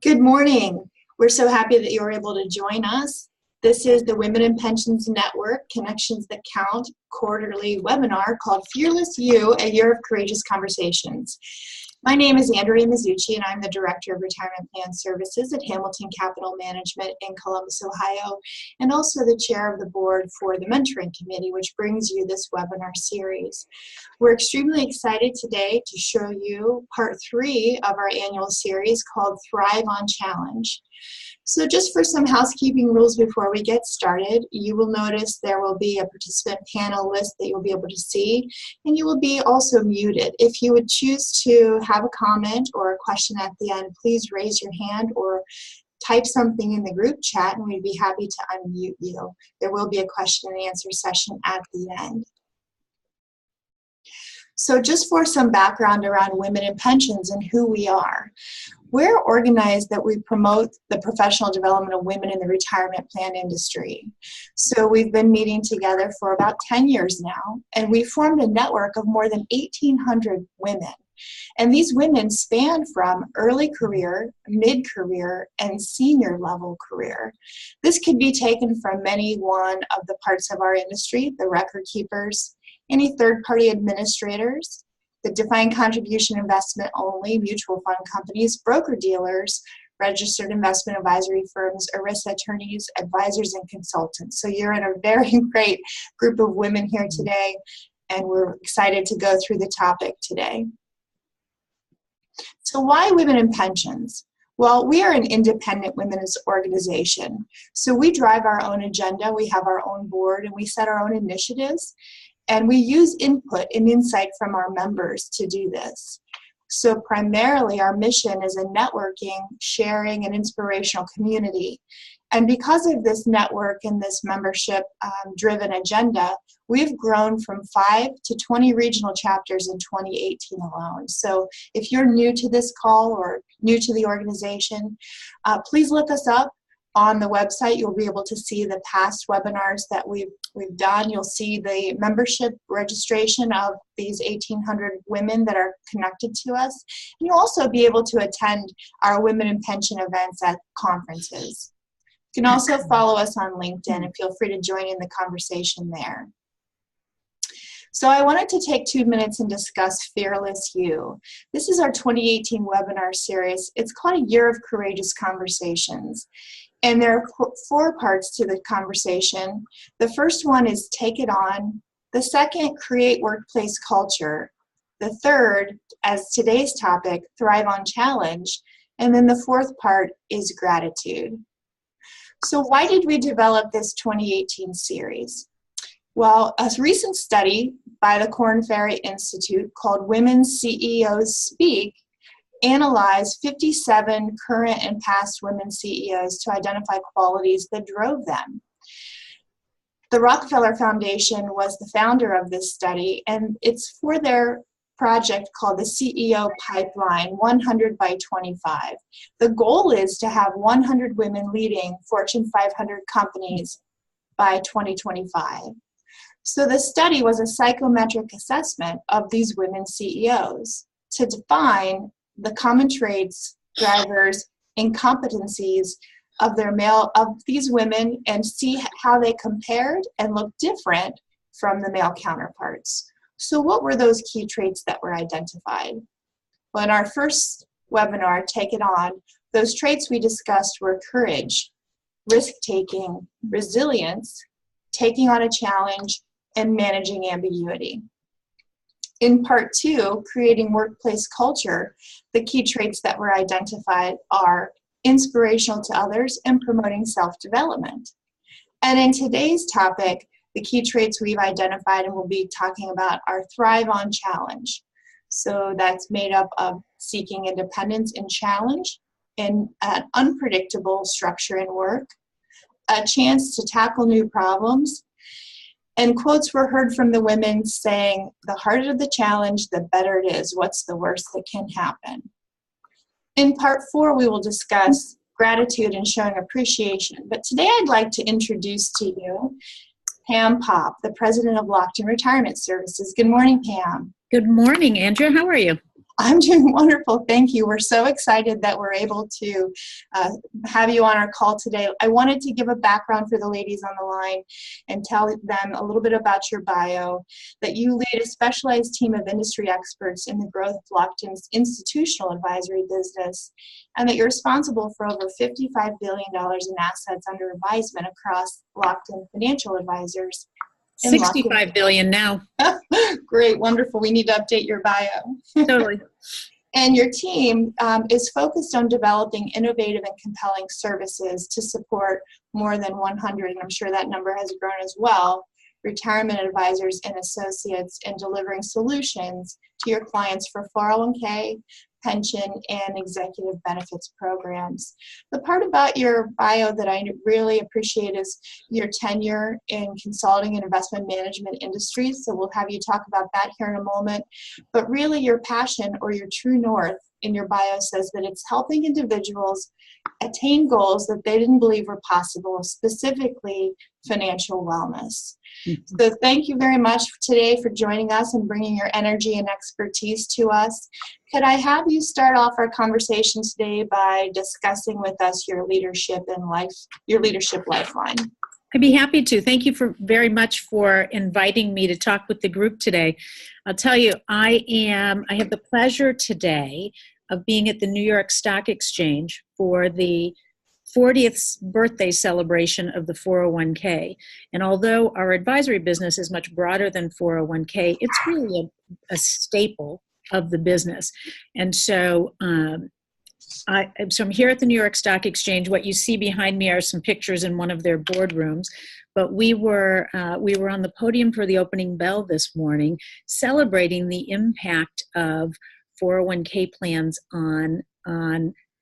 Good morning. We're so happy that you're able to join us. This is the Women in Pensions Network Connections That Count quarterly webinar called Fearless You, A Year of Courageous Conversations. My name is Andrea Mizucci, and I'm the Director of Retirement Plan Services at Hamilton Capital Management in Columbus, Ohio, and also the Chair of the Board for the Mentoring Committee, which brings you this webinar series. We're extremely excited today to show you part 3 of our annual series called Thrive on Challenge. So just for some housekeeping rules before we get started, you will notice there will be a participant panel list that you'll be able to see, and you will be also muted. If you would choose to have a comment or a question at the end, please raise your hand or type something in the group chat and we'd be happy to unmute you. There will be a question and answer session at the end. So just for some background around Women in Pensions and who we are. We're organized that we promote the professional development of women in the retirement plan industry. So we've been meeting together for about 10 years now, and we formed a network of more than 1,800 women. And these women span from early career, mid-career, and senior level career. This could be taken from any one of the parts of our industry, the record keepers, any third-party administrators, the defined contribution investment only, mutual fund companies, broker-dealers, registered investment advisory firms, ERISA attorneys, advisors, and consultants. So you're in a very great group of women here today, and we're excited to go through the topic today. So why Women in Pensions? Well, we are an independent women's organization. So we drive our own agenda, we have our own board, and we set our own initiatives. And we use input and insight from our members to do this. So primarily our mission is a networking, sharing, and inspirational community. And because of this network and this membership-driven agenda, we've grown from 5 to 20 regional chapters in 2018 alone. So if you're new to this call or new to the organization, please look us up. On the website, you'll be able to see the past webinars that we've done. You'll see the membership registration of these 1,800 women that are connected to us. And you'll also be able to attend our Women in Pension events at conferences. You can also follow us on LinkedIn and feel free to join in the conversation there. So I wanted to take 2 minutes and discuss Fearless You. This is our 2018 webinar series. It's called A Year of Courageous Conversations. And there are 4 parts to the conversation. The first one is Take It On. The second, Create Workplace Culture. The third, as today's topic, Thrive on Challenge. And then the 4th part is Gratitude. So why did we develop this 2018 series? Well, a recent study by the Korn Ferry Institute called Women CEOs Speak analyzed 57 current and past women CEOs to identify qualities that drove them. The Rockefeller Foundation was the founder of this study, and it's for their project called the CEO Pipeline 100 by 25. The goal is to have 100 women leading Fortune 500 companies by 2025. So the study was a psychometric assessment of these women CEOs to define the common traits, drivers, and competencies of these women and see how they compared and looked different from the male counterparts. So what were those key traits that were identified? Well, in our first webinar, Take It On, those traits we discussed were courage, risk-taking, resilience, taking on a challenge, and managing ambiguity. In part 2, Creating Workplace Culture, the key traits that were identified are inspirational to others and promoting self-development. And in today's topic, the key traits we've identified and we'll be talking about are Thrive on Challenge. So that's made up of seeking independence in challenge, in an unpredictable structure in work, a chance to tackle new problems. And quotes were heard from the women saying, the harder the challenge, the better it is. What's the worst that can happen? In part 4, we will discuss gratitude and showing appreciation. But today I'd like to introduce to you Pam Popp, the president of Lockton Retirement Services. Good morning, Pam. Good morning, Andrea. How are you? I'm doing wonderful. Thank you. We're so excited that we're able to have you on our call today. I wanted to give a background for the ladies on the line and tell them a little bit about your bio, that you lead a specialized team of industry experts in the growth of Lockton's institutional advisory business, and that you're responsible for over $55 billion in assets under advisement across Lockton Financial Advisors. 65 billion now. Great, wonderful. We need to update your bio. Totally. And your team is focused on developing innovative and compelling services to support more than 100, and I'm sure that number has grown as well, retirement advisors and associates, in delivering solutions to your clients for 401k, pension, and executive benefits programs. The part about your bio that I really appreciate is your tenure in consulting and investment management industries. So we'll have you talk about that here in a moment. But really your passion, or your true north, in your bio says that it's helping individuals attain goals that they didn't believe were possible, specifically financial wellness. Mm-hmm. So thank you very much today for joining us and bringing your energy and expertise to us. Could I have you start off our conversation today by discussing with us your leadership lifeline? I'd be happy to. Thank you very much for inviting me to talk with the group today. I'll tell you, I have the pleasure today of being at the New York Stock Exchange for the 40th birthday celebration of the 401k. And although our advisory business is much broader than 401k, it's really a staple of the business. And so I'm here at the New York Stock Exchange. What you see behind me are some pictures in one of their boardrooms. But we were on the podium for the opening bell this morning, celebrating the impact of 401k plans on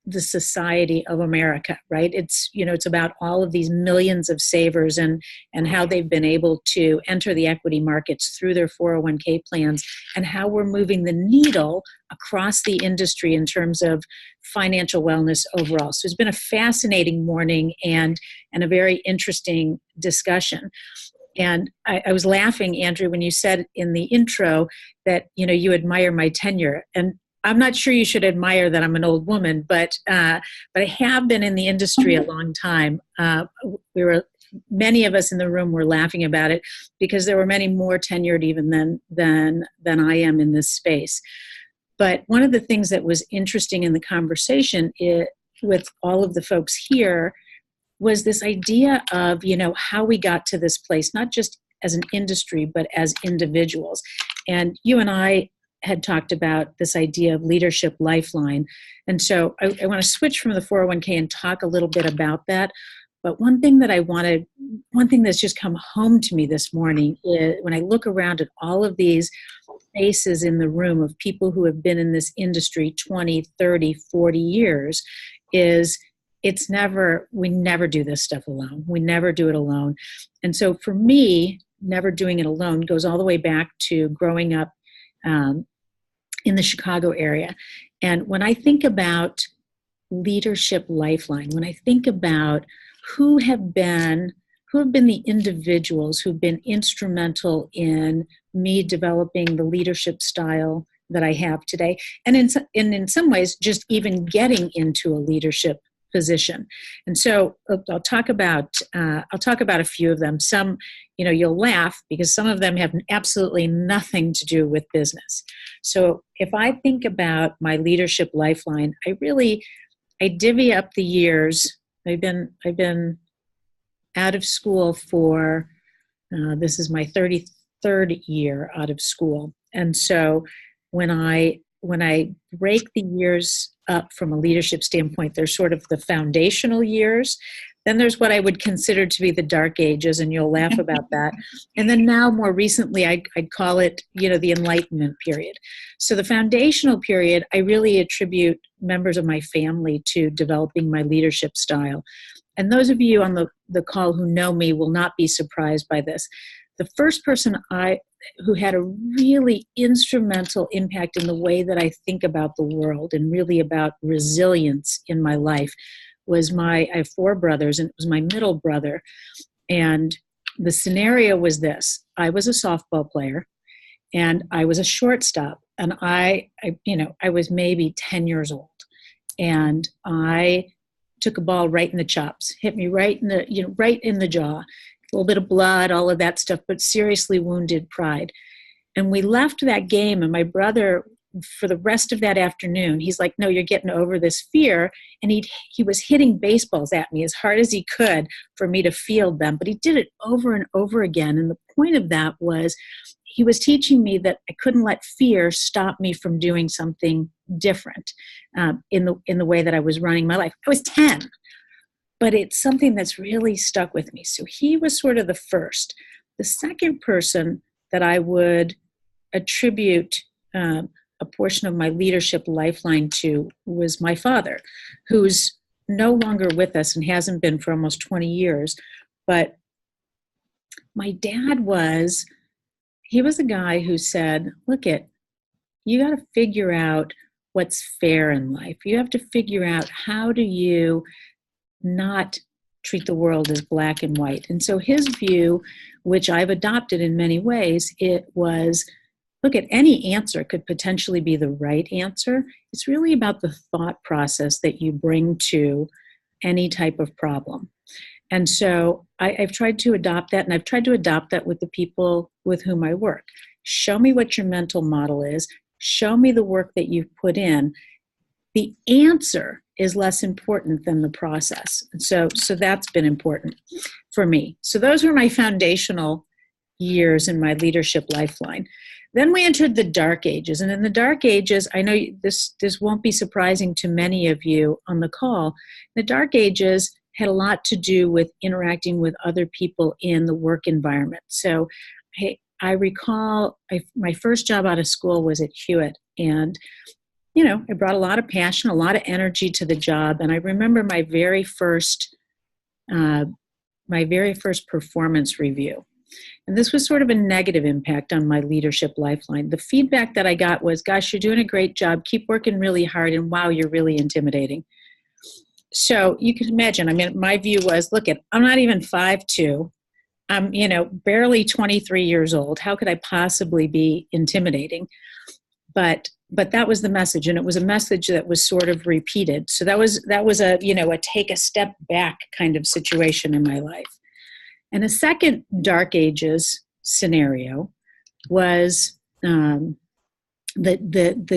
the society of America, right? It's about all of these millions of savers and how they've been able to enter the equity markets through their 401k plans, and how we're moving the needle across the industry in terms of financial wellness overall. So it's been a fascinating morning and a very interesting discussion. And I was laughing, Andrew, when you said in the intro that, you admire my tenure. And I'm not sure you should admire that I'm an old woman, but I have been in the industry a long time. Many of us in the room were laughing about it because there were many more tenured even than I am in this space. But one of the things that was interesting in the conversation with all of the folks here was this idea of, how we got to this place, not just as an industry, but as individuals. And you and I had talked about this idea of leadership lifeline. And so I want to switch from the 401k and talk a little bit about that. But one thing that's just come home to me this morning is when I look around at all of these faces in the room of people who have been in this industry 20, 30, 40 years, is we never do this stuff alone. We never do it alone. And so for me, never doing it alone goes all the way back to growing up in the Chicago area. And when I think about leadership lifeline, when I think about who have been the individuals who've been instrumental in me developing the leadership style that I have today, and in some ways just even getting into a leadership position. And so I'll talk about a few of them. Some, you'll laugh because some of them have absolutely nothing to do with business. So if I think about my leadership lifeline, I divvy up the years. I've been out of school for this is my 33rd year out of school. And so when I break the years up from a leadership standpoint, there's sort of the foundational years. Then there's what I would consider to be the dark ages, and you'll laugh about that. And then now, more recently, I'd call it, the Enlightenment period. So the foundational period, I really attribute members of my family to developing my leadership style. And those of you on the call who know me will not be surprised by this. The first person who had a really instrumental impact in the way that I think about the world and really about resilience in my life was I have 4 brothers, and it was my middle brother. And the scenario was this: I was a softball player and I was a shortstop. I was maybe 10 years old, and I took a ball right in the chops, hit me right in the jaw, a little bit of blood, all of that stuff, but seriously wounded pride. And we left that game, and my brother, for the rest of that afternoon, he's like, no, you're getting over this fear. And he was hitting baseballs at me as hard as he could for me to field them, but he did it over and over again. And the point of that was he was teaching me that I couldn't let fear stop me from doing something different in the way that I was running my life. I was 10, but it's something that's really stuck with me. So he was sort of the first. The second person that I would attribute a portion of my leadership lifeline to was my father, who's no longer with us and hasn't been for almost 20 years. But my dad was a guy who said, look you got to figure out what's fair in life. You have to figure out how do you not treat the world as black and white. And so his view, which I've adopted in many ways, it was, any answer could potentially be the right answer. It's really about the thought process that you bring to any type of problem. And so I've tried to adopt that, and I've tried to adopt that with the people with whom I work. Show me what your mental model is. Show me the work that you've put in. The answer is less important than the process. And so that's been important for me. So those were my foundational years in my leadership lifeline. Then we entered the dark ages. And in the dark ages, I know this won't be surprising to many of you on the call. The dark ages had a lot to do with interacting with other people in the work environment. So I recall my first job out of school was at Hewitt, and I brought a lot of passion, a lot of energy to the job. And I remember my very first performance review. And this was sort of a negative impact on my leadership lifeline. The feedback that I got was, gosh, you're doing a great job. Keep working really hard. And wow, you're really intimidating. So you can imagine, my view was, I'm not even 5'2". I'm, barely 23 years old. How could I possibly be intimidating? But that was the message, and it was a message that was sort of repeated. So that was a take a step back kind of situation in my life. And a second dark ages scenario was the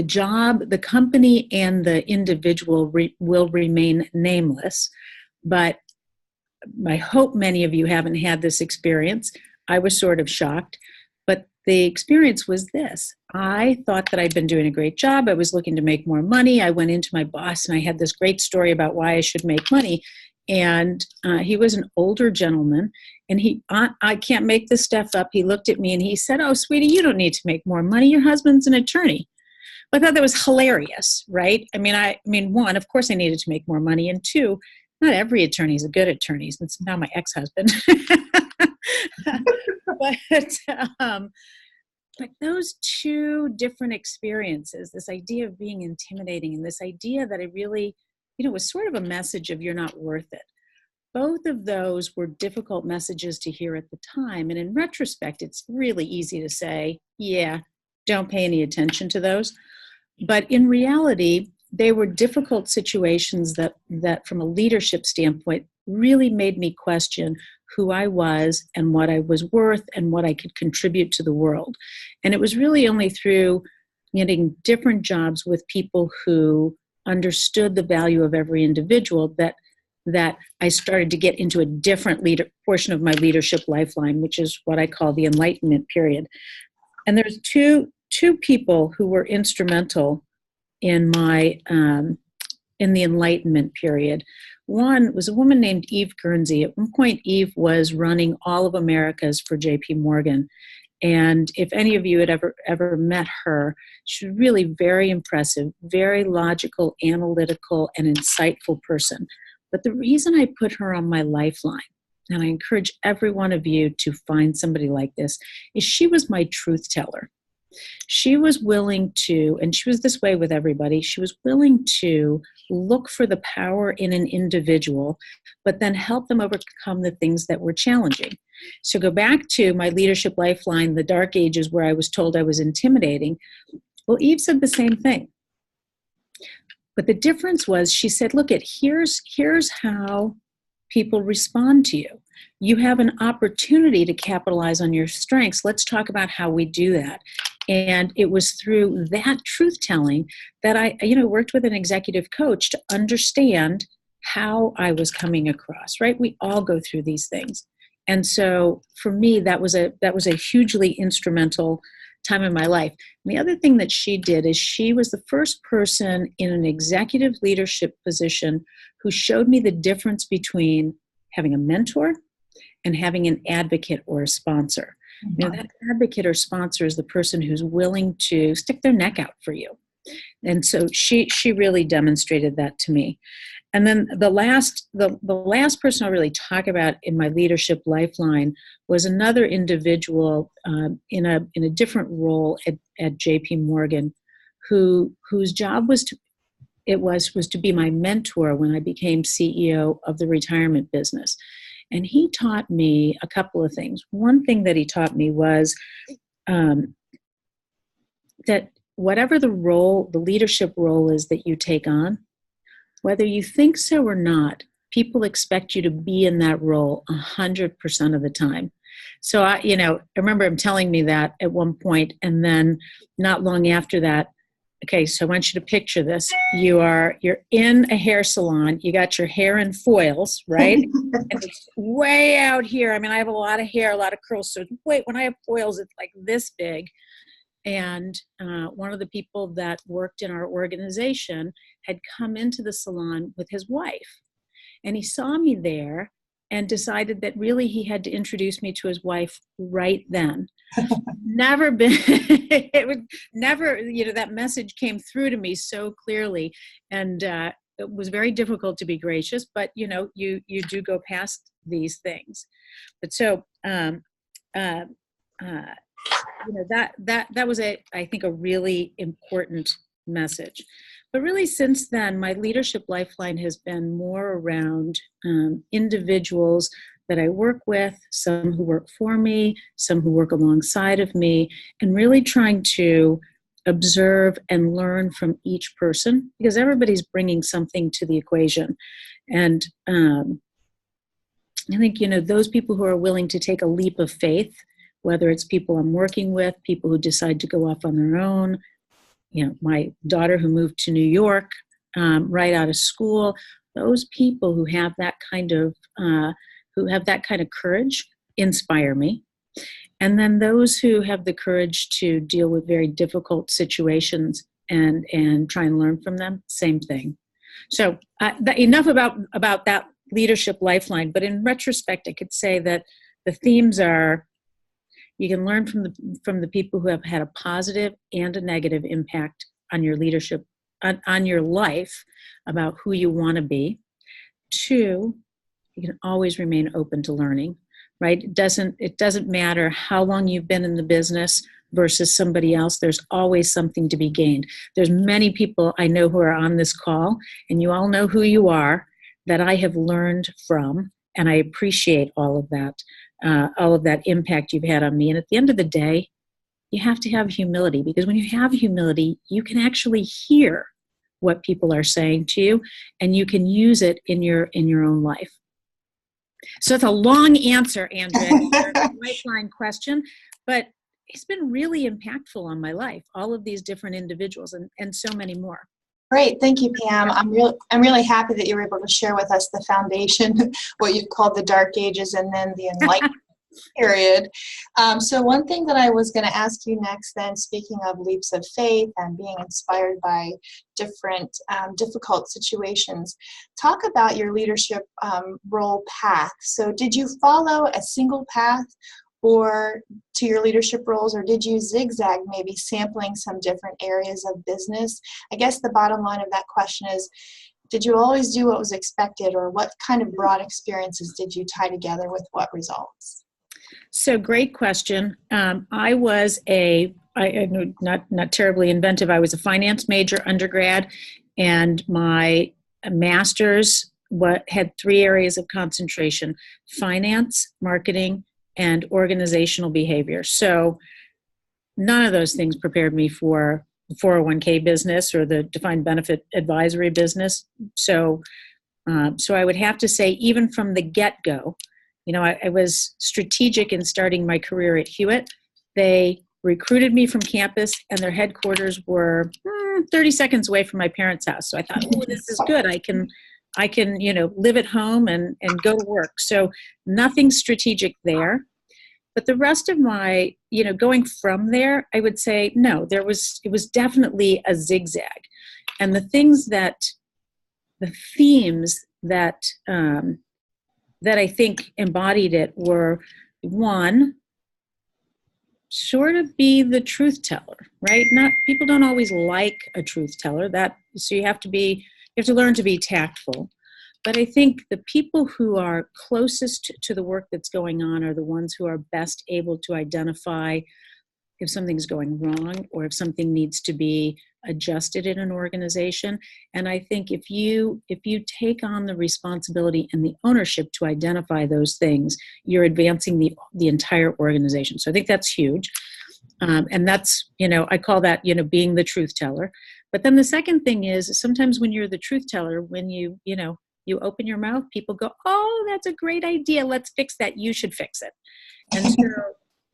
job, the company, and the individual will remain nameless. But I hope many of you haven't had this experience. I was sort of shocked. But the experience was this. I thought that I'd been doing a great job. I was looking to make more money. I went into my boss and I had this great story about why I should make money. And he was an older gentleman, and I can't make this stuff up. He looked at me and he said, oh, sweetie, you don't need to make more money. Your husband's an attorney. I thought that was hilarious, right? One, of course I needed to make more money. And two, not every attorney is a good attorney. It's now my ex-husband. But those two different experiences, this idea of being intimidating and this idea that I really, was sort of a message of you're not worth it. Both of those were difficult messages to hear at the time. And in retrospect, it's really easy to say, yeah, don't pay any attention to those. But in reality, they were difficult situations that from a leadership standpoint really made me question who I was and what I was worth and what I could contribute to the world. And it was really only through getting different jobs with people who understood the value of every individual that I started to get into a different portion of my leadership lifeline, which is what I call the Enlightenment period. And there's two people who were instrumental in my in the Enlightenment period. One was a woman named Eve Guernsey. At one point, Eve was running all of Americas for JP Morgan. And if any of you had ever met her, she's really very impressive, very logical, analytical, and insightful person. But the reason I put her on my lifeline, and I encourage every one of you to find somebody like this, is she was my truth teller. She was willing to, and she was this way with everybody, she was willing to look for the power in an individual, but then help them overcome the things that were challenging. So go back to my leadership lifeline, the dark ages where I was told I was intimidating. Well, Eve said the same thing. But the difference was she said, look, here's how people respond to you. You have an opportunity to capitalize on your strengths. Let's talk about how we do that. And it was through that truth telling that I, worked with an executive coach to understand how I was coming across, right? We all go through these things. And so for me, that was a hugely instrumental time in my life. And the other thing that she did is she was the first person in an executive leadership position who showed me the difference between having a mentor and having an advocate or a sponsor. That advocate or sponsor is the person who's willing to stick their neck out for you. And so she really demonstrated that to me. And then the last person I'll really talk about in my leadership lifeline was another individual in a different role at JP Morgan, whose job was to be my mentor when I became CEO of the retirement business. And he taught me a couple of things. One thing that he taught me was that whatever the leadership role is that you take on, whether you think so or not, people expect you to be in that role 100% of the time. So I remember him telling me that at one point, and then not long after that, okay, so I want you to picture this. You're in a hair salon. You got your hair in foils, right? And it's way out here. I mean, I have a lot of hair, a lot of curls. So when I have foils, it's like this big. And one of the people that worked in our organization had come into the salon with his wife. And he saw me there and decided that really he had to introduce me to his wife right then. Never been, it would never, that message came through to me so clearly. And it was very difficult to be gracious, but you do go past these things. But so, that was I think a really important message. But really since then, my leadership lifeline has been more around individuals that I work with, some who work for me, some who work alongside of me, and really trying to observe and learn from each person, because everybody's bringing something to the equation. And I think, those people who are willing to take a leap of faith, whether it's people I'm working with, people who decide to go off on their own, my daughter who moved to New York right out of school, those people who have that kind of courage inspire me. And then those who have the courage to deal with very difficult situations and try and learn from them, same thing. So enough about that leadership lifeline. But in retrospect, I could say that the themes are: you can learn from the people who have had a positive and a negative impact on your leadership, on your life, about who you want to be. 2, you can always remain open to learning, right? It doesn't matter how long you've been in the business versus somebody else. There's always something to be gained. There's many people I know who are on this call, and you all know who you are, that I have learned from, and I appreciate all of that impact you've had on me. And at the end of the day, you have to have humility, because when you have humility, you can actually hear what people are saying to you, and you can use it in your own life. So it's a long answer, Andrea, to your lifeline question, but it's been really impactful on my life, all of these different individuals and so many more. Great, thank you, Pam. I'm really happy that you were able to share with us the foundation, what you've called the dark ages, and then the enlightenment period. So one thing that I was going to ask you next, then, speaking of leaps of faith and being inspired by different difficult situations, talk about your leadership role path. So did you follow a single path or to your leadership roles, or did you zigzag, maybe sampling some different areas of business? I guess the bottom line of that question is, did you always do what was expected, or what kind of broad experiences did you tie together with what results? So great question. I was not terribly inventive. I was a finance major undergrad, and my master's had 3 areas of concentration: finance, marketing, and organizational behavior. So none of those things prepared me for 401k business or the defined benefit advisory business. So I would have to say, even from the get-go, I was strategic in starting my career at Hewitt. They recruited me from campus, and their headquarters were 30 seconds away from my parents' house. So I thought, oh, this is good. I can live at home and go to work. So nothing strategic there. But the rest of my, going from there, I would say, no, it was definitely a zigzag. And the themes that I think embodied it were, one, sort of be the truth teller, right? People don't always like a truth teller. So you have to learn to be tactful. But I think the people who are closest to the work that's going on are the ones who are best able to identify if something's going wrong or if something needs to be adjusted in an organization. And I think if you take on the responsibility and the ownership to identify those things, you're advancing the entire organization. So I think that's huge. And that's, I call that, being the truth teller. But then the second thing is, sometimes when you're the truth teller, when you open your mouth, people go, oh, that's a great idea. Let's fix that. You should fix it. And so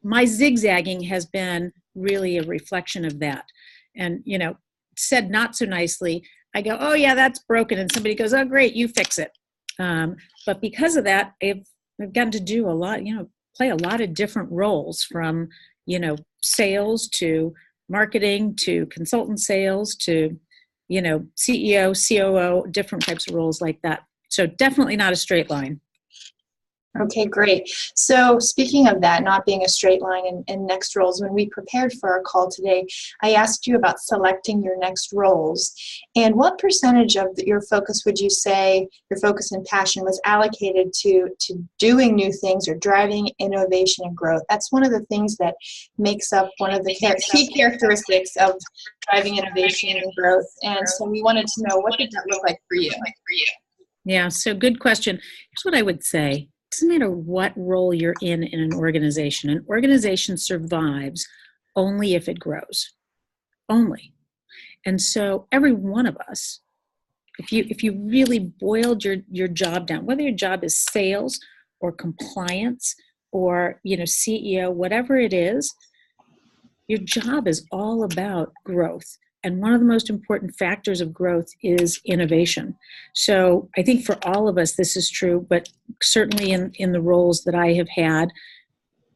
my zigzagging has been really a reflection of that. And, said not so nicely, I go, oh yeah, that's broken. And somebody goes, oh great, you fix it. But because of that, I've gotten to do a lot, play a lot of different roles, from, sales to marketing to consultant sales to, CEO, COO, different types of roles like that. So definitely not a straight line. Okay, great. So speaking of that, not being a straight line in next roles, when we prepared for our call today, I asked you about selecting your next roles. And what percentage of your focus would you say, your focus and passion, was allocated to doing new things or driving innovation and growth? That's one of the things that makes up one of the key characteristics of driving innovation and growth. And so we wanted to know, what did that look like for you? Yeah, so good question. Here's what I would say. It doesn't matter what role you're in an organization. An organization survives only if it grows. Only. And so every one of us, if you really boiled your job down, whether your job is sales or compliance or CEO, whatever it is, your job is all about growth. And one of the most important factors of growth is innovation. So I think for all of us, this is true, but certainly in the roles that I have had,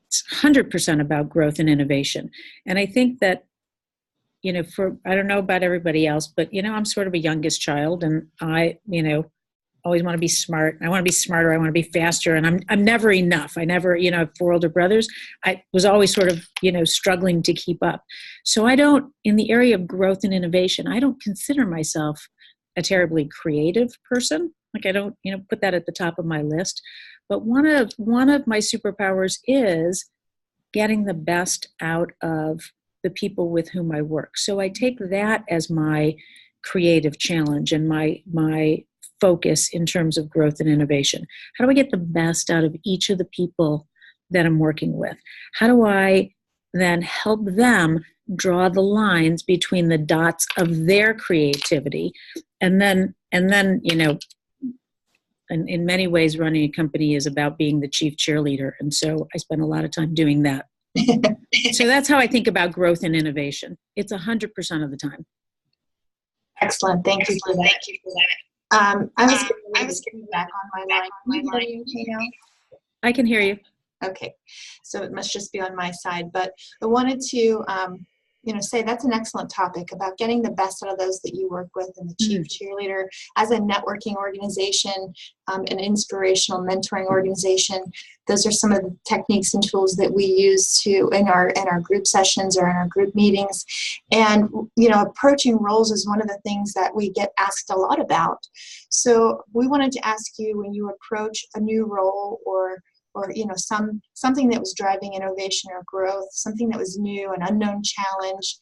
it's 100% about growth and innovation. And I think that, I don't know about everybody else, but, I'm sort of a youngest child, and I, always want to be smart. I want to be smarter. I want to be faster. And I'm never enough. I never, I have 4 older brothers. I was always sort of, struggling to keep up. So in the area of growth and innovation, I don't consider myself a terribly creative person. Like I don't, put that at the top of my list. But one of my superpowers is getting the best out of the people with whom I work. So I take that as my creative challenge and my focus in terms of growth and innovation. How do I get the best out of each of the people that I'm working with? How do I then help them draw the lines between the dots of their creativity? And then, in many ways, running a company is about being the chief cheerleader. And so I spend a lot of time doing that. So that's how I think about growth and innovation. It's 100% of the time. Excellent. Thank you for that. I was getting back on my line. Can you hear me okay now? I can hear you. Okay, so it must just be on my side. But I wanted to, say that's an excellent topic about getting the best out of those that you work with, and the chief cheerleader as a networking organization, an inspirational mentoring organization. Those are some of the techniques and tools that we use in our group sessions or in our group meetings. And approaching roles is one of the things that we get asked a lot about. So we wanted to ask you, when you approach a new role or something that was driving innovation or growth, something that was new, an unknown challenge,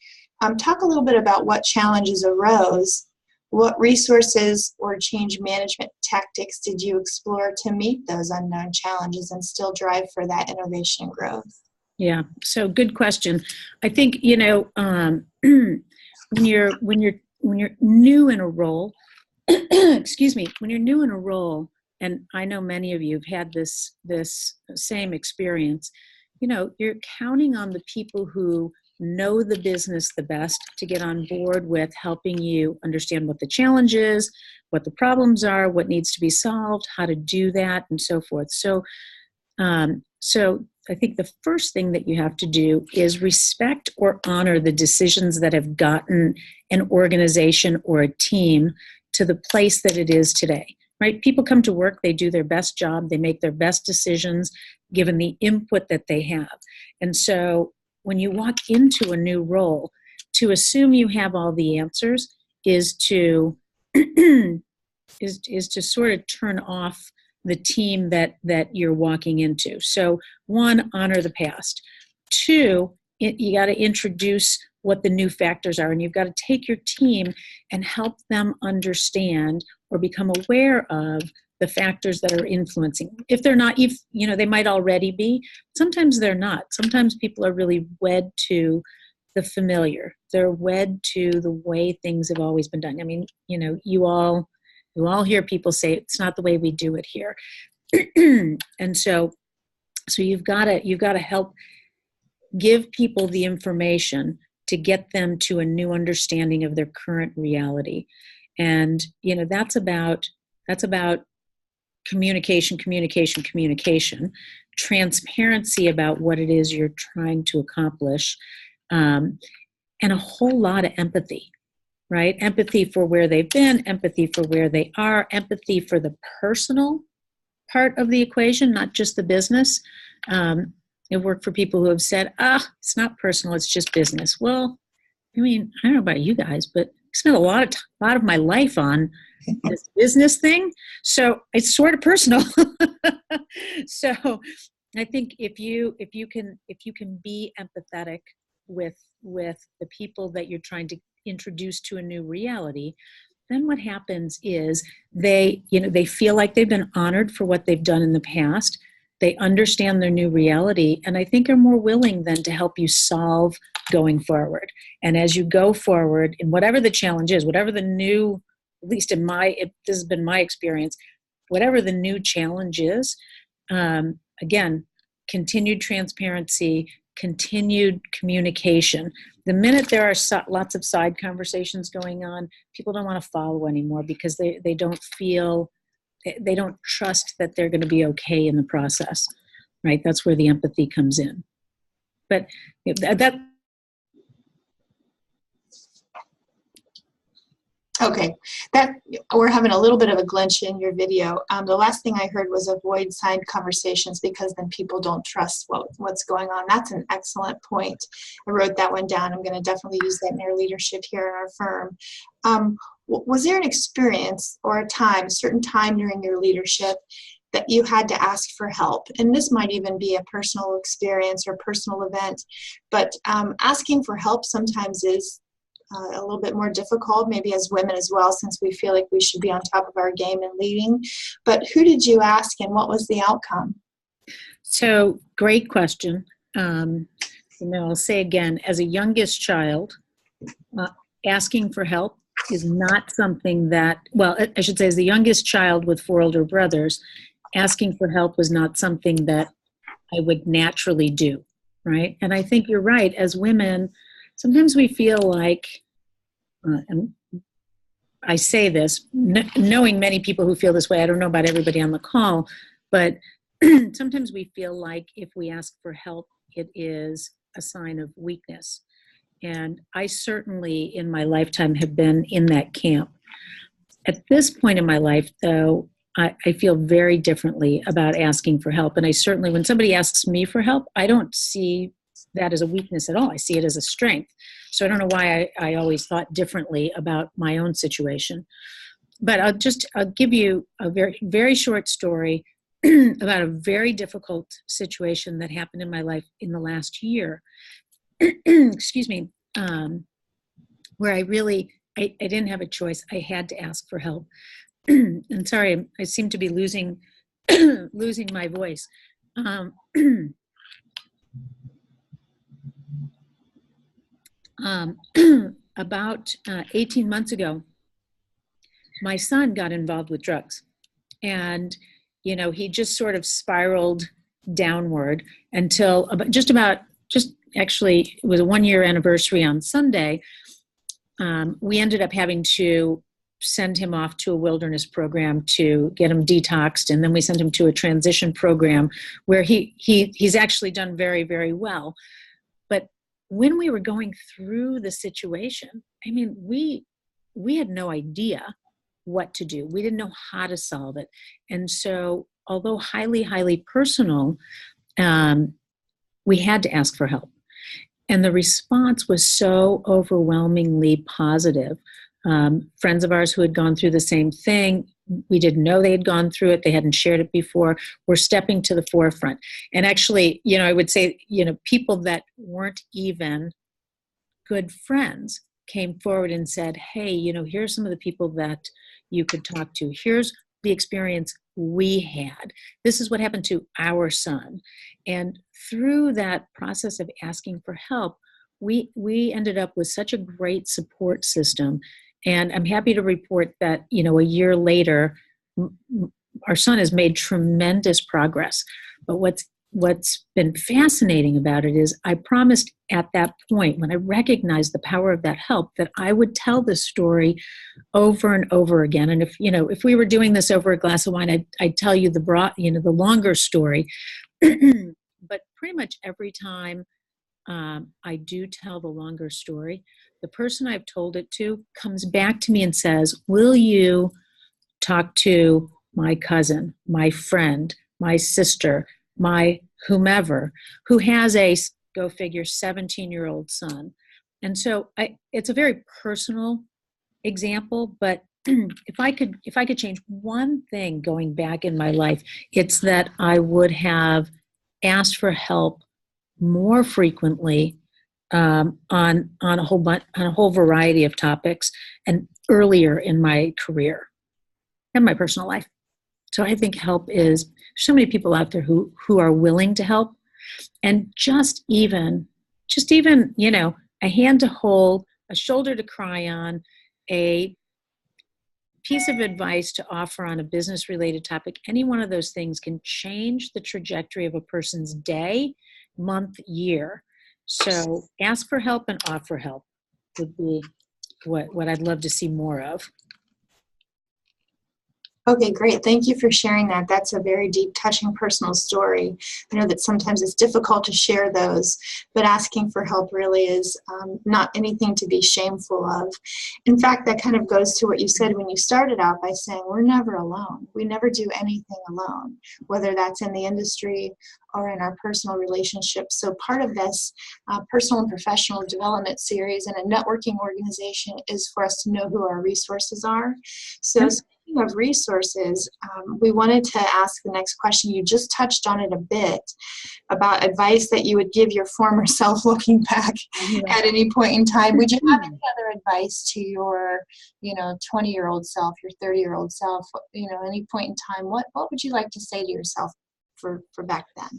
talk a little bit about what challenges arose. What resources or change management tactics did you explore to meet those unknown challenges and still drive for that innovation and growth? Yeah, so good question. I think, when you're new in a role, excuse me, when you're new in a role, and I know many of you have had this same experience, you know, you're counting on the people who know the business the best to get on board with helping you understand what the challenge is, what the problems are, what needs to be solved, how to do that, and so forth. So I think the first thing that you have to do is respect or honor the decisions that have gotten an organization or a team to the place that it is today, right? People come to work, they do their best job, they make their best decisions given the input that they have. And so when you walk into a new role, to assume you have all the answers is to is to sort of turn off the team that you're walking into. So one, honor the past. Two, you got to introduce what the new factors are, and you've got to take your team and help them understand or become aware of the factors that are influencing. If they're not, if you know, they might already be. Sometimes they're not. Sometimes people are really wed to the familiar. They're wed to the way things have always been done. I mean, you know, you all hear people say it's not the way we do it here. And so you've got to help give people the information to get them to a new understanding of their current reality. And you know, that's about communication, transparency about what it is you're trying to accomplish, and a whole lot of empathy. Right? Empathy for where they've been, empathy for where they are, empathy for the personal part of the equation, not just the business. I've worked for people who have said, it's not personal, it's just business. Well, I mean, I don't know about you guys, but I spent a lot of my life on this business thing. So it's sort of personal. So I think if you can be empathetic with the people that you're trying to introduce to a new reality, then what happens is they feel like they've been honored for what they've done in the past. They understand their new reality, and I think are more willing then to help you solve going forward. And as you go forward in whatever the challenge is, whatever the new, at least this has been my experience, whatever the new challenge is, again, continued transparency, continued communication. The minute there are lots of side conversations going on, people don't want to follow anymore because they don't trust that they're going to be okay in the process, right? That's where the empathy comes in. But that. Okay, that we're having a little bit of a glitch in your video. The last thing I heard was avoid side conversations because then people don't trust what's going on. That's an excellent point. I wrote that one down. I'm going to definitely use that in our leadership here in our firm. Was there an experience or a certain time during your leadership that you had to ask for help? And this might even be a personal experience or personal event, but asking for help sometimes is a little bit more difficult, maybe as women as well, since we feel like we should be on top of our game and leading. But who did you ask and what was the outcome? So, great question. I'll say again, as a youngest child, asking for help is not something that, well, I should say as the youngest child with 4 older brothers, asking for help was not something that I would naturally do, right? And I think you're right, as women, sometimes we feel like, and I say this, knowing many people who feel this way, I don't know about everybody on the call, but sometimes we feel like if we ask for help, it is a sign of weakness. And I certainly, in my lifetime, have been in that camp. At this point in my life, though, I feel very differently about asking for help. And I certainly, when somebody asks me for help, I don't see that as a weakness at all. I see it as a strength. So I don't know why I always thought differently about my own situation. But I'll give you a very, very short story about a very difficult situation that happened in my life in the last year. Excuse me, where I didn't have a choice. I had to ask for help. And sorry, I seem to be losing my voice. about 18 months ago, my son got involved with drugs. And, he just sort of spiraled downward until actually, it was a 1-year anniversary on Sunday. We ended up having to send him off to a wilderness program to get him detoxed. And then we sent him to a transition program where he's actually done very, very well. But when we were going through the situation, we had no idea what to do. We didn't know how to solve it. And so, although highly, highly personal, we had to ask for help. And the response was so overwhelmingly positive. Friends of ours who had gone through the same thing, we didn't know they had gone through it, they hadn't shared it before, were stepping to the forefront. And actually, I would say, people that weren't even good friends came forward and said, hey, here's some of the people that you could talk to. Here's the experience we had. This is what happened to our son. And through that process of asking for help, we ended up with such a great support system. And I'm happy to report that, a year later, our son has made tremendous progress. But what's been fascinating about it is I promised at that point, when I recognized the power of that help, that I would tell this story over and over again. And if we were doing this over a glass of wine, I'd tell you the longer story. But pretty much every time I do tell the longer story, the person I've told it to comes back to me and says, will you talk to my cousin, my friend, my sister, my whomever, who has a, go figure, 17-year-old son? And so it's a very personal example, but if I could change one thing going back in my life, it's that I would have asked for help more frequently on a whole variety of topics and earlier in my career and my personal life. So I think help is so many people out there who are willing to help, and just even a hand to hold, a shoulder to cry on, a piece of advice to offer on a business related topic. Any one of those things can change the trajectory of a person's day, month, year. So ask for help and offer help would be what I'd love to see more of. Okay, great. Thank you for sharing that. That's a very deep, touching, personal story. I know that sometimes it's difficult to share those, but asking for help really is not anything to be shameful of. In fact, that kind of goes to what you said when you started out by saying we're never alone. We never do anything alone, whether that's in the industry or in our personal relationships. So part of this personal and professional development series and a networking organization is for us to know who our resources are. So speaking of resources, we wanted to ask the next question. You just touched on it a bit about advice that you would give your former self looking back at any point in time. Would you have any other advice to your 20-year-old self, your 30-year-old self, any point in time? What would you like to say to yourself for back then?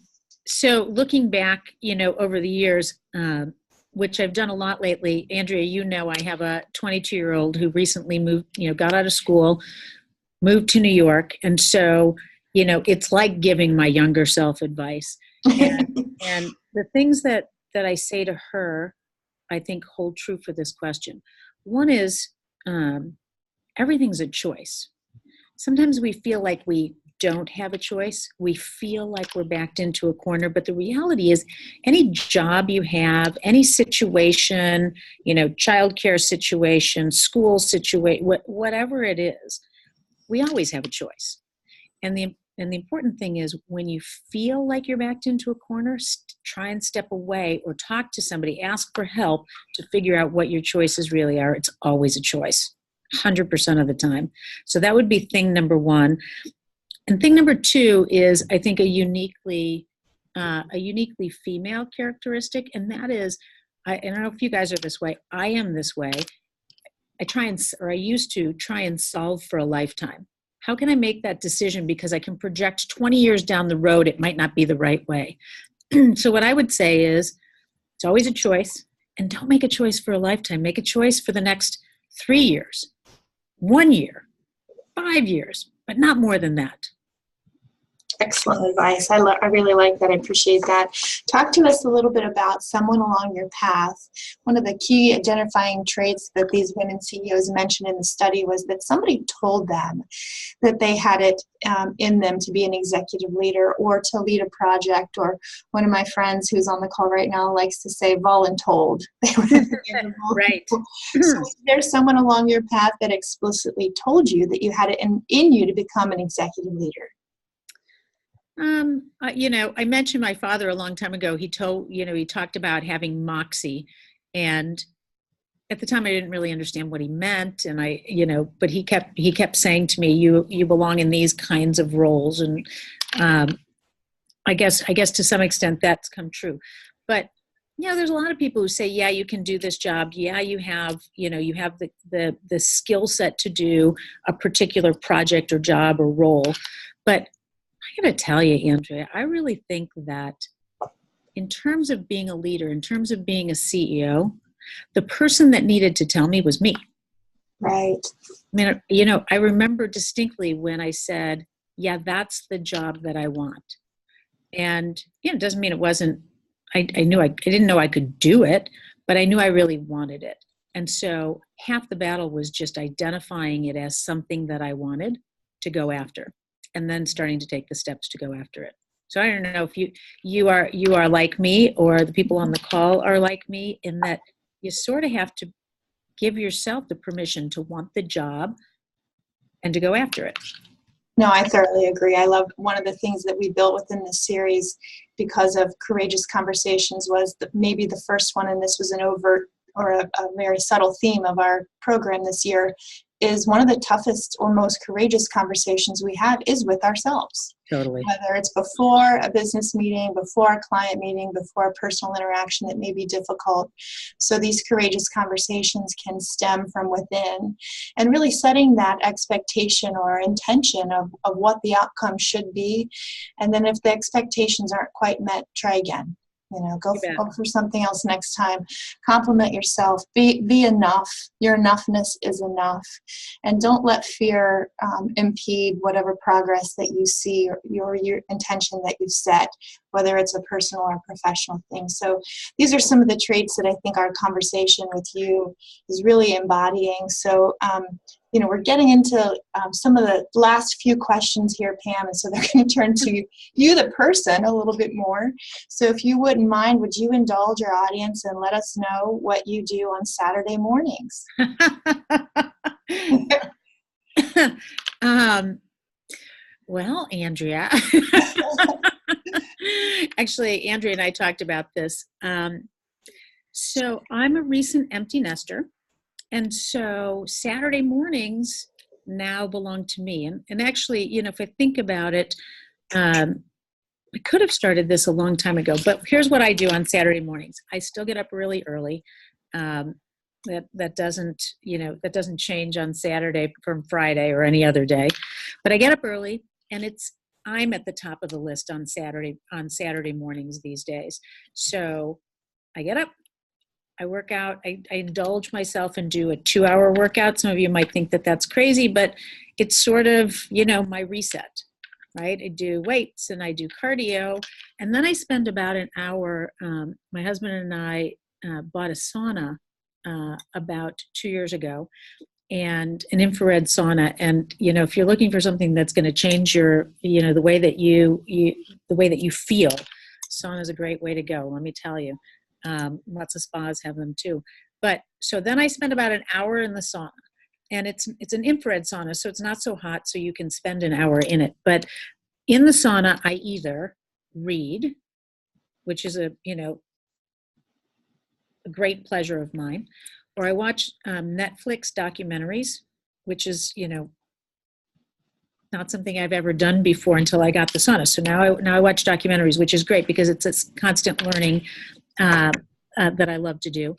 So looking back, over the years, which I've done a lot lately, Andrea, I have a 22-year-old who recently moved, got out of school, moved to New York. And so, it's like giving my younger self advice. And the things that I say to her, I think hold true for this question. One is everything's a choice. Sometimes we feel like we don't have a choice. We feel like we're backed into a corner, but the reality is any job you have, any situation, childcare situation, school situation, whatever it is, we always have a choice. And the important thing is when you feel like you're backed into a corner, try and step away or talk to somebody, ask for help to figure out what your choices really are. It's always a choice, 100% of the time. So that would be thing number one. And thing number two is, I think, a uniquely female characteristic, and that is, I don't know if you guys are this way. I am this way. I used to try and solve for a lifetime. How can I make that decision? Because I can project 20 years down the road, it might not be the right way. So what I would say is, it's always a choice. And don't make a choice for a lifetime. Make a choice for the next 3 years, 1 year, 5 years, but not more than that. Excellent advice. I really like that. I appreciate that. Talk to us a little bit about someone along your path. One of the key identifying traits that these women CEOs mentioned in the study was that somebody told them that they had it in them to be an executive leader or to lead a project, or one of my friends who's on the call right now likes to say voluntold. Right. So is there someone along your path that explicitly told you that you had it in you to become an executive leader? I mentioned my father a long time ago. He talked about having moxie, and at the time I didn't really understand what he meant. And but he kept saying to me, you belong in these kinds of roles. And, I guess to some extent that's come true, but there's a lot of people who say, yeah, you can do this job. Yeah, you have the skill set to do a particular project or job or role. But I got to tell you, Andrea, I really think that in terms of being a leader, in terms of being a CEO, the person that needed to tell me was me. Right. I mean, I remember distinctly when I said, yeah, that's the job that I want. And, it doesn't mean it wasn't, I didn't know I could do it, but I knew I really wanted it. And so half the battle was just identifying it as something that I wanted to go after, and then starting to take the steps to go after it. So I don't know if you are like me, or the people on the call are like me, in that you sort of have to give yourself the permission to want the job and to go after it. No, I thoroughly agree. I love one of the things that we built within this series because of Courageous Conversations was maybe the first one, and this was an overt or a very subtle theme of our program this year, is one of the toughest or most courageous conversations we have is with ourselves. Totally. Whether it's before a business meeting, before a client meeting, before a personal interaction that may be difficult. So these courageous conversations can stem from within, and really setting that expectation or intention of what the outcome should be. And then if the expectations aren't quite met, try again. Go for something else next time. Compliment yourself. Be enough. Your enoughness is enough. And don't let fear impede whatever progress that you see, or your intention that you've set, whether it's a personal or professional thing. So these are some of the traits that I think our conversation with you is really embodying. So we're getting into some of the last few questions here, Pam, and so they're going to turn to you, the person, a little bit more. So if you wouldn't mind, would you indulge our audience and let us know what you do on Saturday mornings? Well, Andrea, actually, Andrea and I talked about this. So I'm a recent empty nester. And so Saturday mornings now belong to me. And actually, if I think about it, I could have started this a long time ago, but here's what I do on Saturday mornings. I still get up really early. That doesn't change on Saturday from Friday or any other day, but I get up early, and I'm at the top of the list on Saturday mornings these days. So I get up, I work out, I indulge myself and do a 2-hour workout. Some of you might think that that's crazy, but it's sort of, my reset, right? I do weights and I do cardio, and then I spend about an hour. My husband and I bought a sauna about 2 years ago, and an infrared sauna. And, if you're looking for something that's going to change your, the way that you feel, sauna is a great way to go. Let me tell you. Lots of spas have them too. But so then I spend about an hour in the sauna, and it's an infrared sauna, so it's not so hot, so you can spend an hour in it. But in the sauna, I either read, which is a great pleasure of mine, or I watch Netflix documentaries, which is not something I've ever done before until I got the sauna. So now I watch documentaries, which is great because it's a constant learning that I love to do.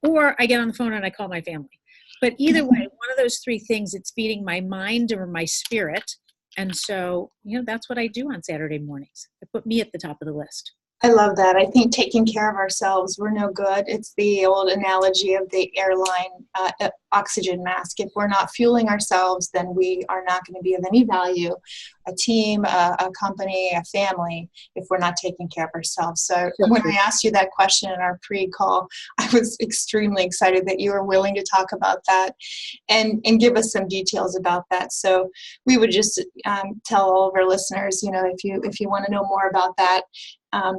Or I get on the phone and I call my family. But either way, one of those three things, it's feeding my mind or my spirit. And so, that's what I do on Saturday mornings. I put me at the top of the list. I love that. I think taking care of ourselves, we're no good. It's the old analogy of the airline oxygen mask. If we're not fueling ourselves, then we are not going to be of any value, a team, a company, a family, if we're not taking care of ourselves. So when I asked you that question in our pre-call, I was extremely excited that you were willing to talk about that and give us some details about that. So we would just tell all of our listeners, if you want to know more about that,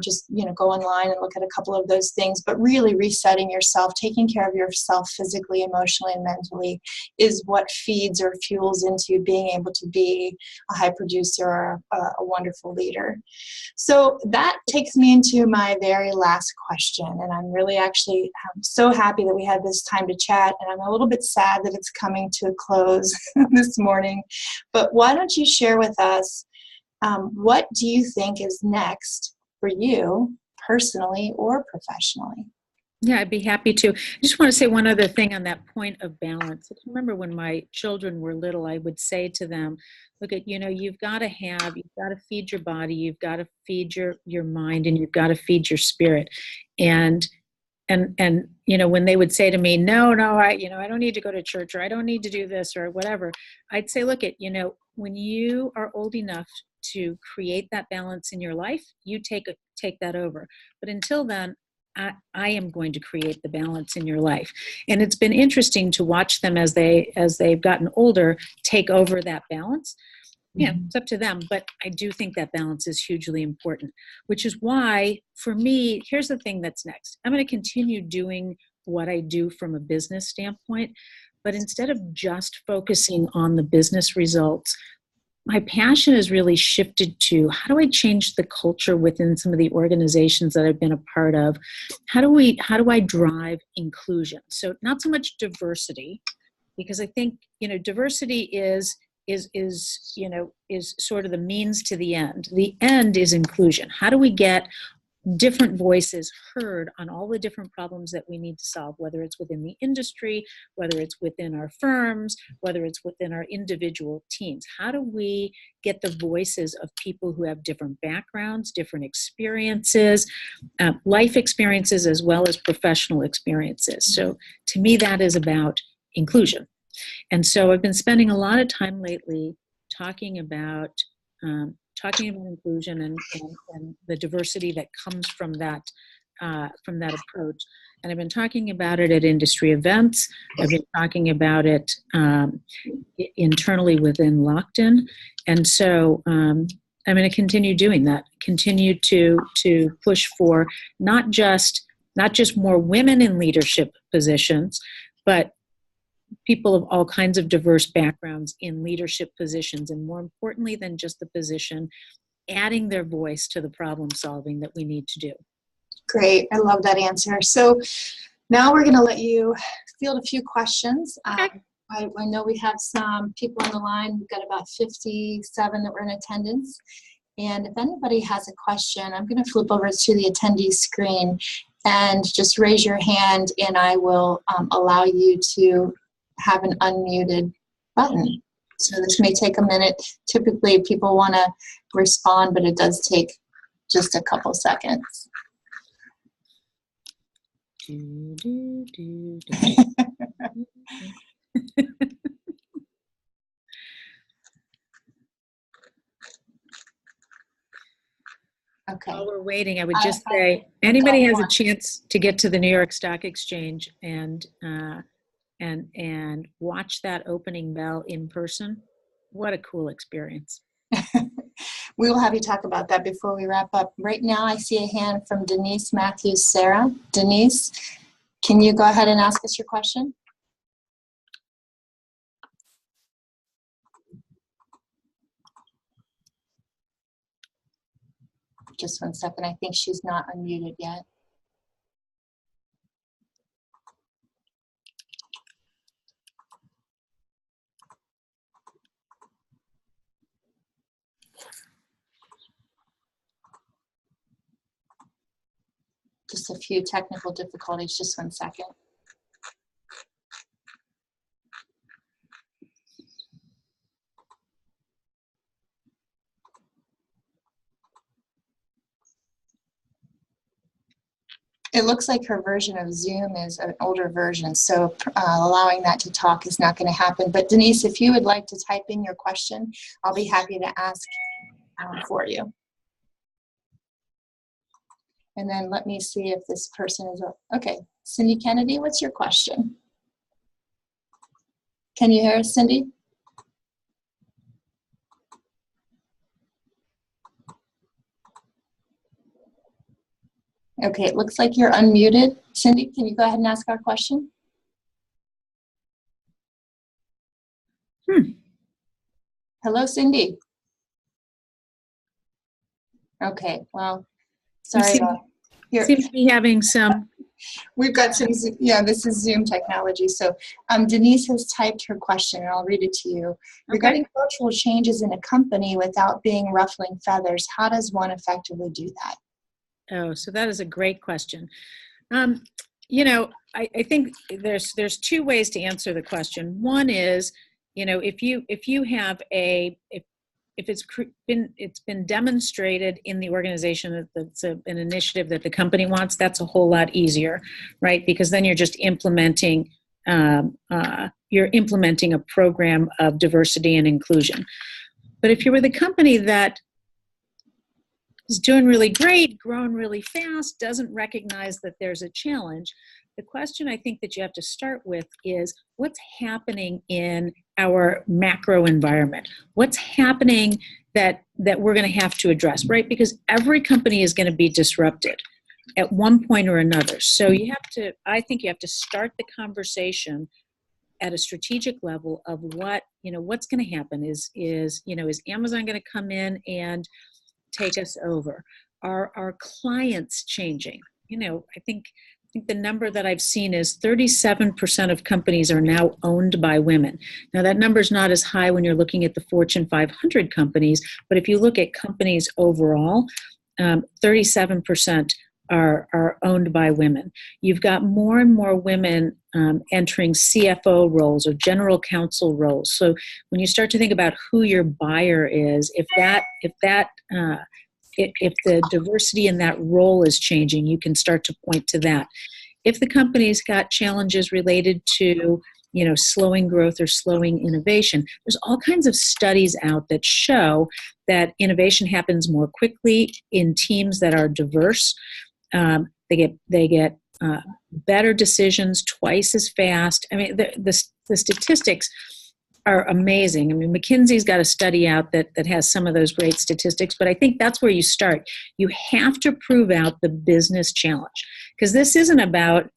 just go online and look at a couple of those things. But really resetting yourself, taking care of yourself physically, emotionally, and mentally is what feeds or fuels into being able to be a high producer or a wonderful leader. So that takes me into my very last question, and I'm so happy that we had this time to chat, and I'm a little bit sad that it's coming to a close this morning. But why don't you share with us what do you think is next for you personally or professionally? Yeah, I'd be happy to. I just want to say one other thing on that point of balance. I remember when my children were little, I would say to them, look at, you've got to feed your body, you've got to feed your mind, and you've got to feed your spirit. And when they would say to me, no, I don't need to go to church, or I don't need to do this or whatever, I'd say, look at, when you are old enough to create that balance in your life, you take that over. But until then, I am going to create the balance in your life. And it's been interesting to watch them as they've gotten older, take over that balance. Yeah, it's up to them, but I do think that balance is hugely important, which is why, for me, here's the thing that's next. I'm going to continue doing what I do from a business standpoint, but instead of just focusing on the business results, my passion has really shifted to how do I change the culture within some of the organizations that I've been a part of? How do I drive inclusion? So not so much diversity, because I think, diversity is sort of the means to the end. The end is inclusion. How do we get different voices heard on all the different problems that we need to solve, whether it's within the industry, whether it's within our firms, whether it's within our individual teams? How do we get the voices of people who have different backgrounds, different experiences, life experiences, as well as professional experiences? So to me, that is about inclusion. And so I've been spending a lot of time lately talking about inclusion and the diversity that comes from that approach. And I've been talking about it at industry events. I've been talking about it internally within Lockton. And so I'm going to continue doing that, continue to push for not just more women in leadership positions, but people of all kinds of diverse backgrounds in leadership positions, and more importantly than just the position, adding their voice to the problem solving that we need to do. Great. I love that answer. So now we're going to let you field a few questions. Okay. I know we have some people on the line. We've got about 57 that were in attendance. And if anybody has a question, I'm going to flip over to the attendee screen and just raise your hand, and I will allow you to have an unmuted button. So this may take a minute. Typically people want to respond, but it does take just a couple seconds. Okay. While we're waiting, I would just say, anybody has a chance to get to the New York Stock Exchange and watch that opening bell in person, what a cool experience. We will have you talk about that before we wrap up. Right now, I see a hand from Denise Matthews Sarah. Denise, can you go ahead and ask us your question? Just 1 second. I think she's not unmuted yet. Just a few technical difficulties. Just 1 second. It looks like her version of Zoom is an older version, so allowing that to talk is not going to happen. But Denise, if you would like to type in your question, I'll be happy to ask for you. And then let me see if this person is, okay. Cindy Kennedy, what's your question? Can you hear us, Cindy? Okay, it looks like you're unmuted. Cindy, can you go ahead and ask our question? Hello, Cindy. Okay, well, sorry about here. Seems to be having some. We've got some, yeah, this is Zoom technology. So Denise has typed her question, and I'll read it to you. Okay. Regarding cultural changes in a company without being ruffling feathers, how does one effectively do that? Oh, so that is a great question. You know, I think there's two ways to answer the question. One is, you know, if you have if it's been demonstrated in the organization that that's an initiative that the company wants, that's a whole lot easier, right? Because then you're just implementing a program of diversity and inclusion. But if you're with a company that is doing really great, growing really fast, doesn't recognize that there's a challenge, the question I think that you have to start with is what's happening in our macro environment? What's happening that we're going to have to address, right? Because every company is going to be disrupted at one point or another. So I think you have to start the conversation at a strategic level of what's going to happen. Is Amazon going to come in and take us over? Are our clients changing? I think the number that I've seen is 37% of companies are now owned by women. Now that number is not as high when you're looking at the Fortune 500 companies, but if you look at companies overall, 37% are owned by women. You've got more and more women entering CFO roles or general counsel roles. So when you start to think about who your buyer is, if the diversity in that role is changing, you can start to point to that. If the company's got challenges related to, slowing growth or slowing innovation, there's all kinds of studies out that show that innovation happens more quickly in teams that are diverse. They get better decisions twice as fast. I mean, the statistics are amazing. I mean, McKinsey's got a study out that has some of those great statistics, but I think that's where you start. You have to prove out the business challenge, because this isn't about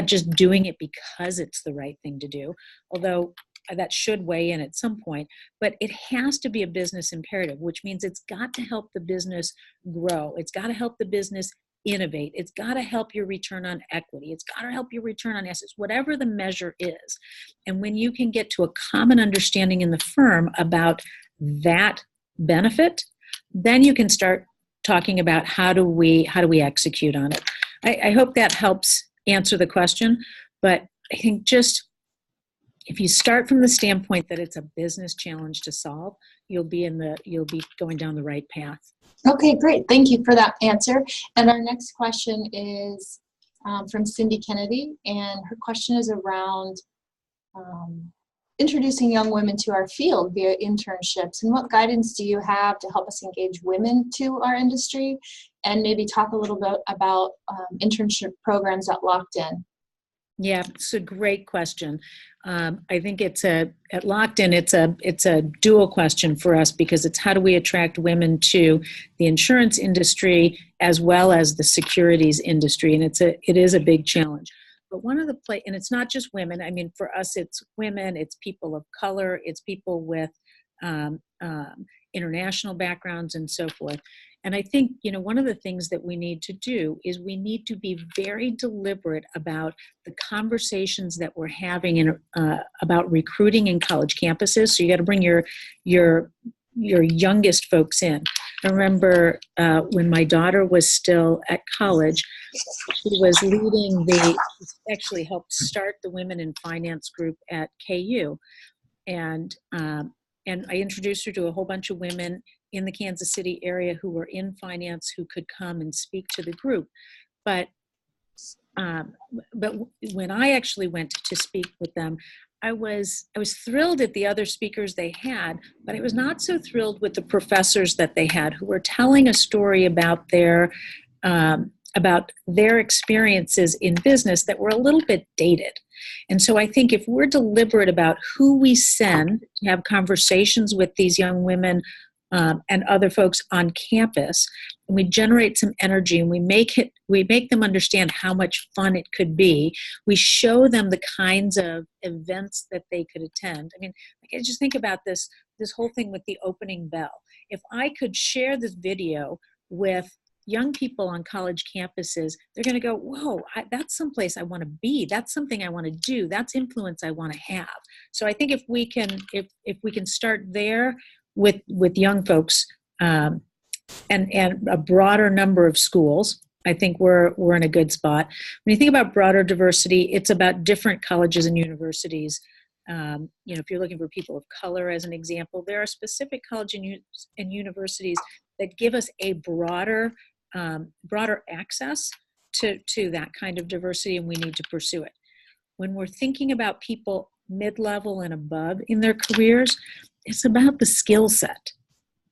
just doing it because it's the right thing to do, although that should weigh in at some point, but it has to be a business imperative, which means it's got to help the business grow. It's got to help the business innovate. It's got to help your return on equity. It's got to help your return on assets, whatever the measure is. And when you can get to a common understanding in the firm about that benefit, then you can start talking about how do we execute on it. I hope that helps answer the question, but I think just if you start from the standpoint that it's a business challenge to solve, you'll be going down the right path. Okay, great. Thank you for that answer. And our next question is from Cindy Kennedy, and her question is around introducing young women to our field via internships. And what guidance do you have to help us engage women to our industry? And maybe talk a little bit about internship programs at Lockton. Yeah, it's a great question. I think at Lockton, it's a dual question for us, because it's how do we attract women to the insurance industry as well as the securities industry, and it is a big challenge. But one of the and it's not just women. I mean, for us, it's women, it's people of color, it's people with international backgrounds and so forth. And I think, one of the things that we need to do is we need to be very deliberate about the conversations that we're having about recruiting in college campuses. So you got to bring your youngest folks in. I remember when my daughter was still at college, she was actually helped start the Women in Finance group at KU. And and I introduced her to a whole bunch of women in the Kansas City area who were in finance who could come and speak to the group. But um, but when I actually went to speak with them, I was thrilled at the other speakers they had, but I was not so thrilled with the professors that they had, who were telling a story about their experiences in business that were a little bit dated. And so I think if we're deliberate about who we send to have conversations with these young women and other folks on campus, and we generate some energy and we make them understand how much fun it could be. We show them the kinds of events that they could attend. I mean, I just think about this whole thing with the opening bell. If I could share this video with young people on college campuses, they're going to go, whoa, that's someplace I want to be. That's something I want to do. That's influence I want to have. So I think if we can start there with young folks and a broader number of schools, I think we're in a good spot. When you think about broader diversity, it's about different colleges and universities. If you're looking for people of color, as an example, there are specific colleges and universities that give us a broader access to that kind of diversity, and we need to pursue it. When we're thinking about people mid-level and above in their careers, it's about the skill set.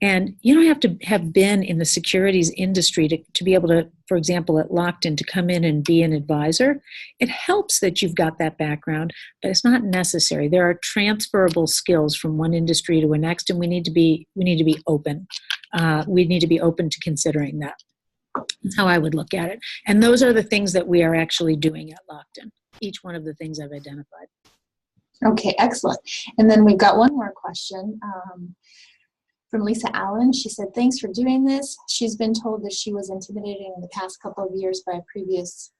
And you don't have to have been in the securities industry to be able to, for example, at Lockton, to come in and be an advisor. It helps that you've got that background, but it's not necessary. There are transferable skills from one industry to the next, and we need to be open. We need to be open to considering that. That's how I would look at it. And those are the things that we are actually doing at Lockton, each one of the things I've identified. Okay, excellent. And then we've got one more question from Lisa Allen. She said, thanks for doing this. She's been told that she was intimidated in the past couple of years by a previous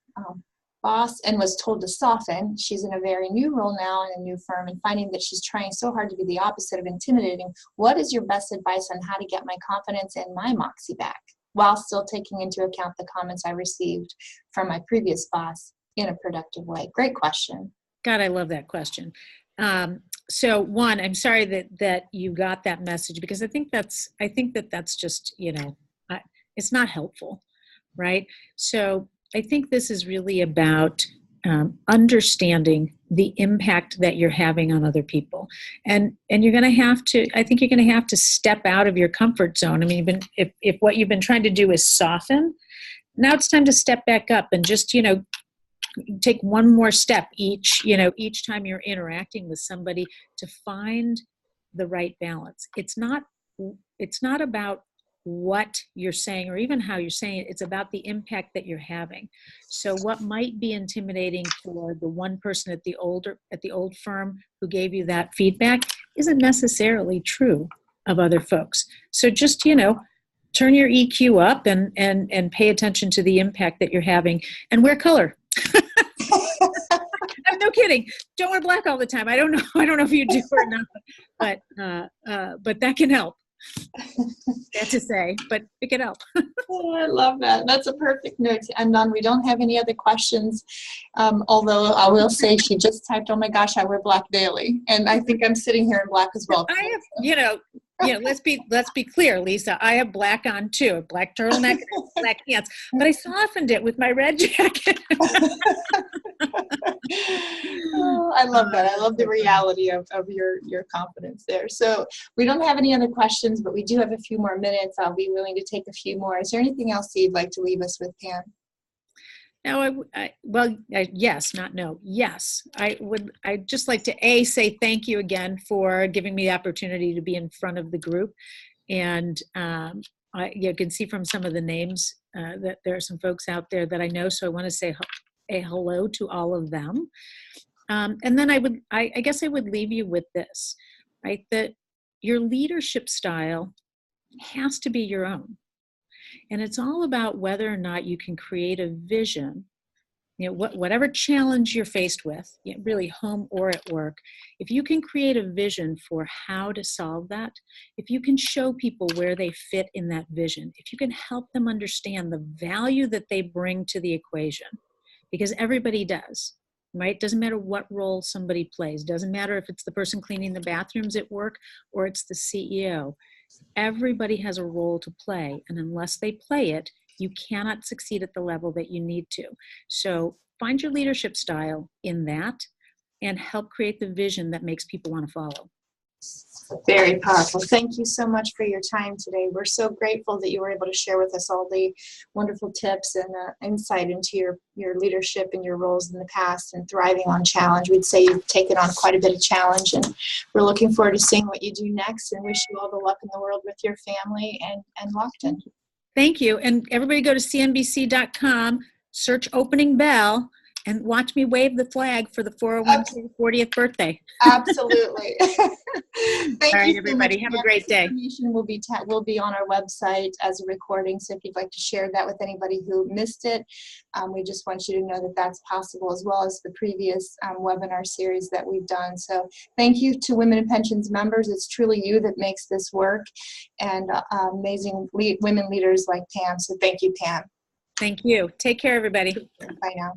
boss and was told to soften. She's in a very new role now in a new firm and finding that she's trying so hard to be the opposite of intimidating. What is your best advice on how to get my confidence and my moxie back while still taking into account the comments I received from my previous boss in a productive way? Great question. God, I love that question. So one, I'm sorry that you got that message, because I think that's just, it's not helpful, right? So I think this is really about understanding the impact that you're having on other people. And you're going to have to step out of your comfort zone. I mean, if what you've been trying to do is soften, now it's time to step back up and just, take one more step each time you're interacting with somebody to find the right balance. It's not about what you're saying or even how you're saying it. It's about the impact that you're having. So what might be intimidating for the one person at the old firm who gave you that feedback isn't necessarily true of other folks. So just, turn your EQ up and pay attention to the impact that you're having, and wear color. I'm no kidding. Don't wear black all the time. I don't know if you do or not, but that can help. That's to say, but it can help. Oh, I love that. That's a perfect note to end on. We don't have any other questions, although I will say she just typed, "Oh my gosh, I wear black daily," and I think I'm sitting here in black as well. I have, let's be clear, Lisa. I have black on too, a black turtleneck, black pants, but I softened it with my red jacket. Oh, I love that. I love the reality of your confidence there. So we don't have any other questions, but we do have a few more minutes. I'll be willing to take a few more. Is there anything else you'd like to leave us with, Pam? No, yes, not no. Yes, I'd just like to say thank you again for giving me the opportunity to be in front of the group. And you can see from some of the names that there are some folks out there that I know. So I want to say a hello to all of them. And then I guess I would leave you with this, right? That your leadership style has to be your own. And it's all about whether or not you can create a vision, whatever challenge you're faced with, really home or at work, if you can create a vision for how to solve that, if you can show people where they fit in that vision, if you can help them understand the value that they bring to the equation, because everybody does. right? Doesn't matter what role somebody plays. Doesn't matter if it's the person cleaning the bathrooms at work or it's the CEO. Everybody has a role to play, and unless they play it, you cannot succeed at the level that you need to. So find your leadership style in that and help create the vision that makes people want to follow. Very powerful. Thank you so much for your time today. We're so grateful that you were able to share with us all the wonderful tips and insight into your leadership and your roles in the past and thriving on challenge. We'd say you've taken on quite a bit of challenge, and we're looking forward to seeing what you do next, and wish you all the luck in the world with your family and Lockton. Thank you. And everybody go to cnbc.com, search Opening Bell, and watch me wave the flag for the 401k 40th birthday. Absolutely. Thank All right, you, everybody. Have a great day. Information will be on our website as a recording, so if you'd like to share that with anybody who missed it, we just want you to know that that's possible, as well as the previous webinar series that we've done. So thank you to Women in Pensions members. It's truly you that makes this work, and amazing women leaders like Pam. So thank you, Pam. Thank you. Take care, everybody. Bye now.